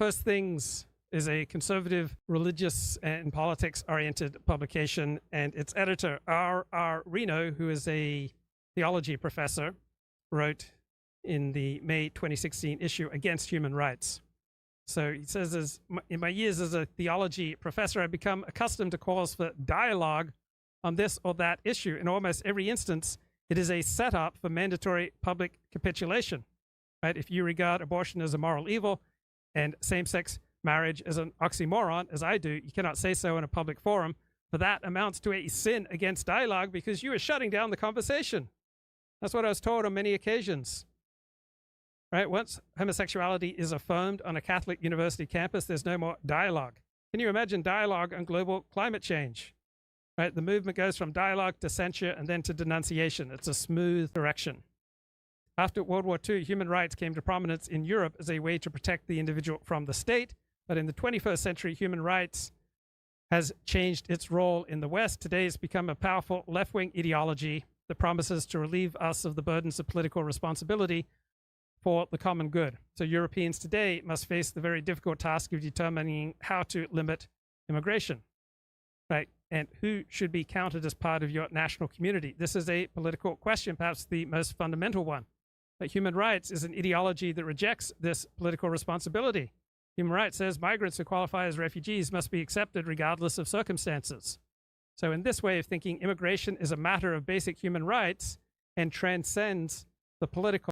First Things is a conservative, religious, and politics-oriented publication, and its editor, R. Reno, who is a theology professor, wrote in the May 2016 issue Against Human Rights. So he says, in my years as a theology professor, I've become accustomed to calls for dialogue on this or that issue. In almost every instance, it is a setup for mandatory public capitulation. Right? If you regard abortion as a moral evil and same-sex marriage as an oxymoron, as I do, you cannot say so in a public forum, for that amounts to a sin against dialogue because you are shutting down the conversation. That's what I was told on many occasions. Right? Once homosexuality is affirmed on a Catholic university campus, there's no more dialogue. Can you imagine dialogue on global climate change? Right? The movement goes from dialogue to censure and then to denunciation. It's a smooth direction. After World War II, human rights came to prominence in Europe as a way to protect the individual from the state. But in the 21st century, human rights has changed its role in the West. Today, it's become a powerful left-wing ideology that promises to relieve us of the burdens of political responsibility for the common good. So Europeans today must face the very difficult task of determining how to limit immigration, right? And who should be counted as part of your national community. This is a political question, perhaps the most fundamental one. But human rights is an ideology that rejects this political responsibility. Human rights says migrants who qualify as refugees must be accepted regardless of circumstances. So in this way of thinking, immigration is a matter of basic human rights and transcends the political